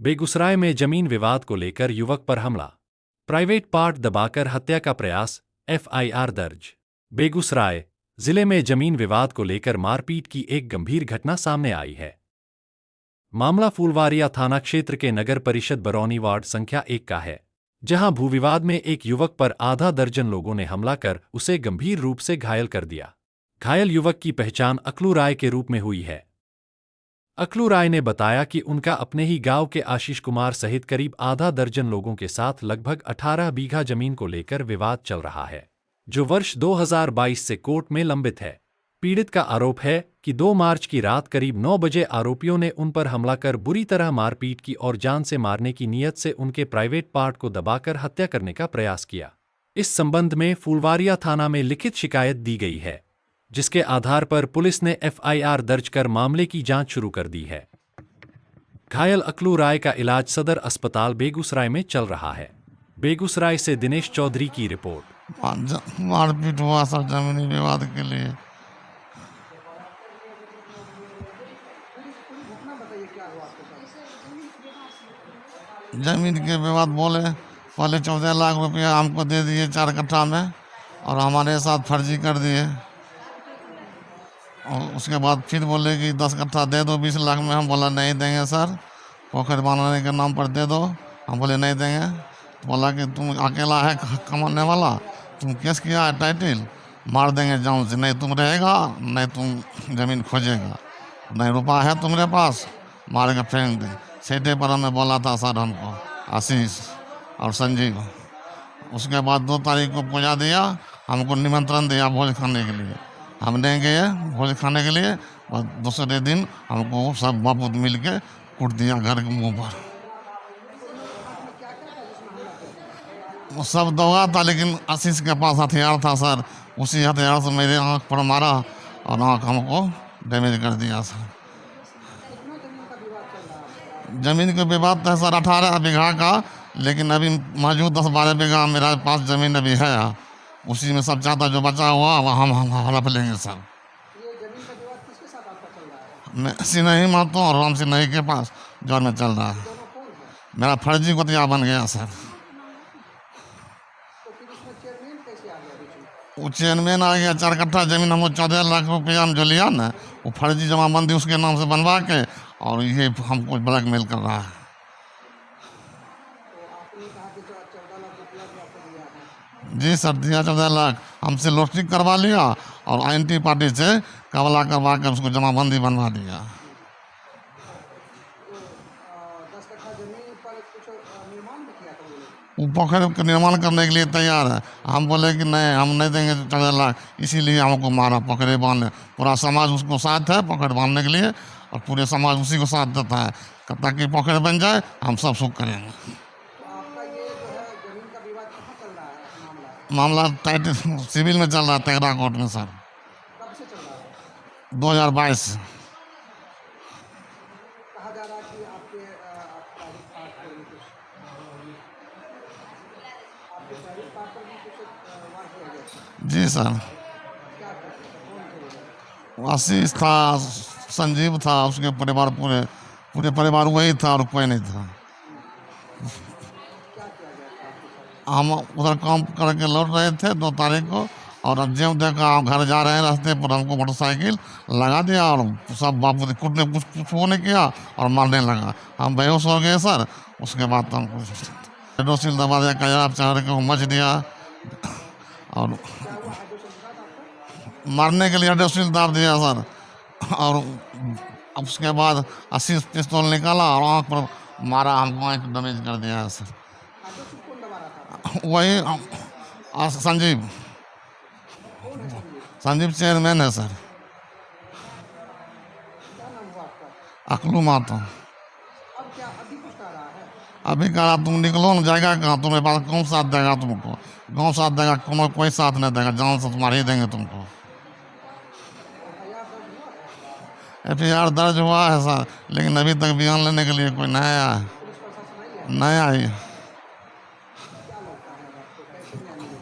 बेगूसराय में जमीन विवाद को लेकर युवक पर हमला। प्राइवेट पार्ट दबाकर हत्या का प्रयास, एफआईआर दर्ज। बेगूसराय जिले में जमीन विवाद को लेकर मारपीट की एक गंभीर घटना सामने आई है। मामला फूलवारिया थाना क्षेत्र के नगर परिषद बरौनी वार्ड संख्या 1 का है, जहां भूविवाद में एक युवक पर आधा दर्जन लोगों ने हमला कर उसे गंभीर रूप से घायल कर दिया। घायल युवक की पहचान अकलू राय के रूप में हुई है। अकलू राय ने बताया कि उनका अपने ही गांव के आशीष कुमार सहित करीब आधा दर्जन लोगों के साथ लगभग 18 बीघा जमीन को लेकर विवाद चल रहा है, जो वर्ष 2022 से कोर्ट में लंबित है। पीड़ित का आरोप है कि 2 मार्च की रात करीब 9 बजे आरोपियों ने उन पर हमला कर बुरी तरह मारपीट की और जान से मारने की नीयत से उनके प्राइवेट पार्ट को दबाकर हत्या करने का प्रयास किया। इस संबंध में फूलवारिया थाना में लिखित शिकायत दी गई है, जिसके आधार पर पुलिस ने एफआईआर दर्ज कर मामले की जांच शुरू कर दी है। घायल अकलू राय का इलाज सदर अस्पताल बेगूसराय में चल रहा है। बेगूसराय से दिनेश चौधरी की रिपोर्ट। मारपीट हुआ सर जमीनी विवाद के लिए। जमीन के विवाद बोले पहले 14 लाख रुपया हमको दे दिए 4 कट्ठा में और हमारे साथ फर्जी कर दिए, और उसके बाद फिर बोले कि 10 कट्ठा दे दो 20 लाख में। हम बोला नहीं देंगे सर, पोखर बनाने के नाम पर दे दो। हम बोले नहीं देंगे। बोला कि तुम अकेला है कमाने वाला, तुम केस किया है टाइटिल, मार देंगे जान से, नहीं तुम रहेगा नहीं तुम ज़मीन खोजेगा, नहीं रुपया है तुम्हारे पास, मार के फेंक दे। सेटे पर हमें बोला था सर हमको आशीष और संजीव। उसके बाद 2 तारीख को पूजा दिया, हमको निमंत्रण दिया भोज खाने के लिए। हम नहीं गए भोज खाने के लिए, और दूसरे दिन हमको सब बापूत मिल के कूट दिया घर के मुंह पर। वो सब दौड़ा था, लेकिन आशीष के पास हथियार था सर, उसी हथियार से मेरे आँख पर मारा और आँख हमको डैमेज कर दिया सर। जमीन का विवाद था सर 18 बीघा का, लेकिन अभी मौजूद 10-12 बीघा मेरा पास ज़मीन अभी है, उसी में सब चाहता जो बचा हुआ वह हम हड़प लेंगे सर। ये जमीन का विवाद किसके साथ आपका चल रहा है? मैं सिन्हा मातो और राम सिन्हा के पास जोर में चल रहा है। दोनों कौन है? मेरा फर्जी गोतिया बन गया सर। तो फिर इसमें चेयरमैन कैसे आ गया बीच में? वो चेयरमैन आ गया, 4 कट्ठा जमीन हमको 14 लाख रुपया में जो लिया ना, वो फर्जी जमाबंदी उसके नाम से बनवा के और ये हमको ब्लैकमेल कर रहा है। तो आपने कहा कि 14 लाख रुपया भी आपको दिया है। जी सर दिया 14 लाख, हमसे लॉटरी करवा लिया और आईएनटी पार्टी से कबला करवा कर उसको जमाबंदी बनवा दिया। तो 10 कट्ठा जमीन पर कुछ निर्माण भी किया था वो लोग। वो पोखर का निर्माण करने के लिए तैयार है। हम बोले कि नहीं हम नहीं देंगे 14 लाख, इसीलिए हमको मारा पोखरे बांधने। पूरा समाज उसको साथ है पोखर बांधने के लिए, और पूरे समाज उसी को साथ देता है, ताकि पोखर बन जाए हम सब सुख करेंगे। तो आपका ये जो है जमीन का विवाद कहाँ चल रहा है मामला? मामला टाइटल सिविल में चल रहा है तेघरा कोर्ट में सर, कब से चल रहा है? 2022 से। कहा जा रहा है कि आपके प्राइवेट पार्ट पर भी कुछ आपके प्राइवेट पार्ट पर भी कुछ वार किया गया था। जी सर, क्या करते थे? कौन थे वो लोग? आशीष था, संजीव था, उसके परिवार पूरे पूरे परिवार वही था और कोई नहीं था। क्या किया गया था आपके साथ? हम उधर काम करके लौट रहे थे 2 तारीख को, और अब जब देखा हम घर जा रहे हैं रास्ते पर हमको मोटरसाइकिल लगा दिया और सब बापू ने कुछ कुछ वो नहीं किया और मारने लगा। हम बेहोश हो गए सर। उसके बाद तो हमको हाइड्रोसिल दबा दिया, कयाब चढ़ के मच दिया, और क्या हुआ हाइड्रोसिल के साथ आपको? मारने के लिए हाइड्रोसिल दाब दिया सर। और उसके बाद 80 पिस्तौल निकाला और आँख पर मारा, हमको आँख डैमेज कर दिया है सर। हाइड्रोसिल कौन दबा रहा था? वही संजीव, कौन है संजीव? संजीव चेयरमैन है सर। क्या नाम हुआ आपका? अकलू मातो। अब क्या अभी कुछ कह रहा है? अभी कहा तुम निकलो ना, जाएगा कहाँ, तुम्हारे पास कौन साथ देगा तुमको? गाँव साथ देगा, कोई साथ नहीं देगा, जान से तुम्हारे ही देंगे तुमको। एफआईआर दर्ज हुआ है? एफआईआर दर्ज हुआ है सर, लेकिन अभी तक बयान लेने के लिए कोई नहीं आया है। पुलिस प्रशासन आई है? नहीं आई है क्या लगता है आपको कैसे न्याय मिलेगा?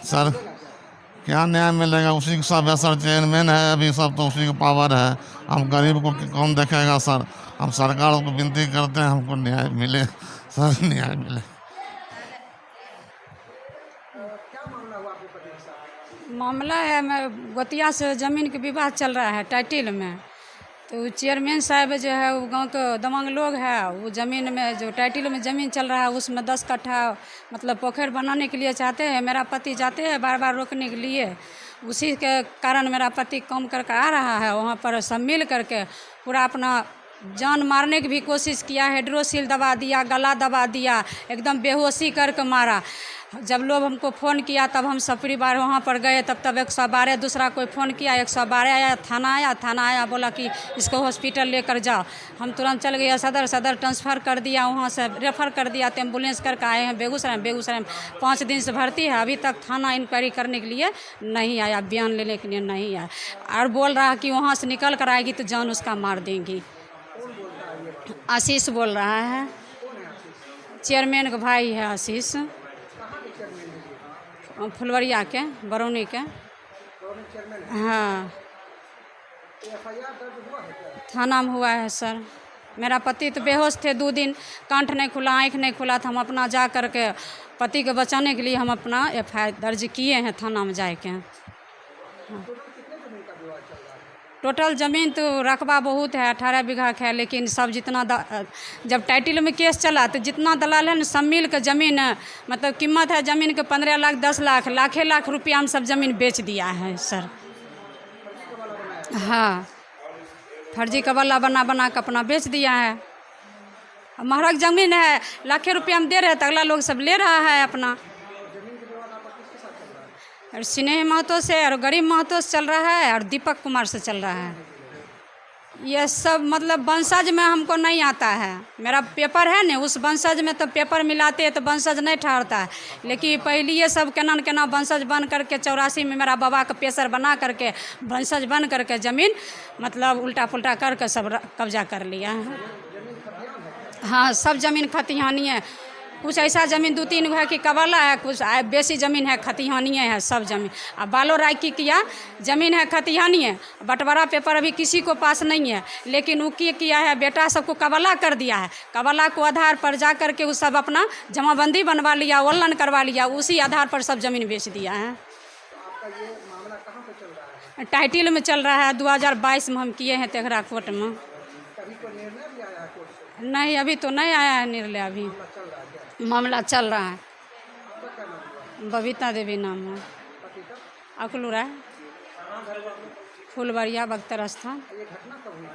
सर। मिलेगा क्या? क्या न्याय मिलेगा? उसी के सब है सर, चेयरमैन है अभी, सब तो उसी का पावर है। हम गरीब को कौन देखेगा सर? हम सरकार को विनती करते हैं हमको न्याय मिले सर, न्याय मिले। क्या मामला हुआ आपके पति के साथ? मामला है मैं गोतिया से ज़मीन के विवाद चल रहा है टाइटिल में। तो चेयरमैन साहब जो है वो गांव के दमंग लोग है, वो ज़मीन में जो टाइटिल में ज़मीन चल रहा है उसमें 10 कट्ठा मतलब पोखर बनाने के लिए चाहते हैं। मेरा पति जाते हैं बार बार रोकने के लिए, उसी के कारण मेरा पति काम करके आ रहा है। वहाँ पर सब मिल करके पूरा अपना जान मारने की भी कोशिश किया, हाइड्रोसिल दबा दिया, गला दबा दिया, एकदम बेहोशी करके मारा। जब लोग हमको फ़ोन किया तब हम सब परिवार वहाँ पर गए, तब 112 दूसरा कोई फ़ोन किया, 112 आया, थाना आया बोला कि इसको हॉस्पिटल लेकर जाओ। हम तुरंत चल गए सदर ट्रांसफ़र कर दिया, वहाँ से रेफ़र कर दिया, तो एम्बुलेंस करके आए हैं बेगूसराय में 5 दिन से भर्ती है। अभी तक थाना इंक्वायरी करने के लिए नहीं आया, बयान लेने के लिए नहीं आया, और बोल रहा है कि वहाँ से निकल कर आएगी तो जान उसका मार देंगी। आशीष बोल रहा है, चेयरमैन का भाई है आशीष, फुलवरिया के, बरौनी के। हाँ, एफआईआर दर्ज हुआ है क्या? थाना में हुआ है सर। मेरा पति तो बेहोश थे 2 दिन, कंठ नहीं खुला, आँख नहीं खुला था। हम अपना जा कर के पति को बचाने के लिए हम अपना एफआईआर दर्ज किए हैं थाना में जाके। हाँ। टोटल ज़मीन तो रकबा बहुत है, 18 बीघा का है, लेकिन सब जितना जब टाइटिल में केस चला तो जितना दलाल है ना सब मिल के ज़मीन मतलब कीमत है ज़मीन के 15 लाख 10 लाख लाख रुपया हम सब ज़मीन बेच दिया है सर। हाँ, फर्जी कबल्ला बना के अपना बेच दिया है। महंगा ज़मीन है, लाखें रुपया हम दे रहे हैं तो अगला लोग सब ले रहा है अपना। और स्नेह महतो से और गरीब महतो से चल रहा है और दीपक कुमार से चल रहा है। ये सब मतलब वंशज में हमको नहीं आता है। मेरा पेपर है ना, उस वंशज में तो पेपर मिलाते हैं तो वंशज नहीं ठहरता है, लेकिन पहले ये सब केना वंशज बन करके 84 में मेरा बाबा का पेशर बना करके वंशज बन करके ज़मीन मतलब उल्टा पुल्टा करके सब कब्जा कर लिया है। हाँ, सब ज़मीन खतिहानी है। कुछ ऐसा ज़मीन 2-3 है कि कबला है, कुछ बेसी ज़मीन है खतिहानी है सब ज़मीन। अब बालो राय की किया ज़मीन है खतिहानी है, बंटवारा पेपर अभी किसी को पास नहीं है, लेकिन वो किया है बेटा सबको कबला कर दिया है। कबला को आधार पर जा कर के वो सब अपना जमाबंदी बनवा लिया, ऑनलाइन करवा लिया, उसी आधार पर सब ज़मीन बेच दिया है। आपका ये मामला कहाँ पे चल रहा है? टाइटिल में चल रहा है, 2022 में हम किए हैं तेघरा कोर्ट में। कभी कोई निर्णय भी आया है कोर्ट से? नहीं, अभी तो नहीं आया है निर्णय, अभी चल रहा है क्या? मामला चल रहा है। आपका क्या नाम हुआ? बबीता देवी नाम है, पति का? अकलूरा, फुलवरिया, बख्तर स्थान। ये घटना कब हुई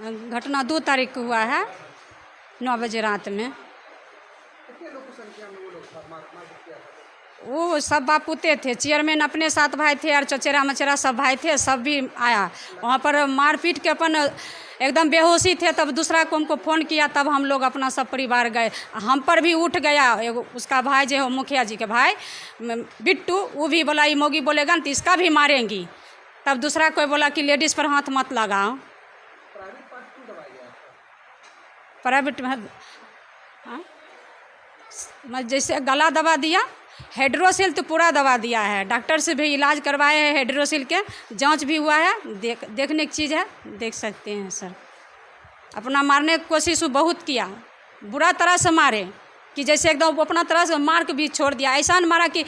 थी? घटना 2 तारीख को हुआ है 9 बजे रात में। कितने लोग की संख्या में वो लोग मारपीट किया था? वो सब बापूते थे, चेयरमैन अपने 7 भाई थे और चचेरा मचेरा सब भाई थे, सब भी आया वहाँ पर मारपीट के अपन एकदम बेहोशी थे। तब दूसरा को हमको फ़ोन किया, तब हम लोग अपना सब परिवार गए। हम पर भी उठ गया एगो उसका भाई जो है मुखिया जी के भाई बिट्टू, वो भी बोला ये मोगी बोलेगा न तो इसका भी मारेंगी। तब दूसरा कोई बोला कि लेडीज़ पर हाथ मत लगाओ। प्राइवेट पार्ट क्यों दबाया गया आपका? प्राइवेट में हाँ, जैसे गला दबा दिया, हाइड्रोसिल तो पूरा दबा दिया है। डॉक्टर से भी इलाज करवाए हैं, हाइड्रोसिल के जांच भी हुआ है, देखने की चीज़ है, देख सकते हैं सर। अपना मारने की कोशिश बहुत किया, बुरा तरह से मारे कि जैसे एकदम अपना तरह से मार के भी छोड़ दिया। ऐसा मारा कि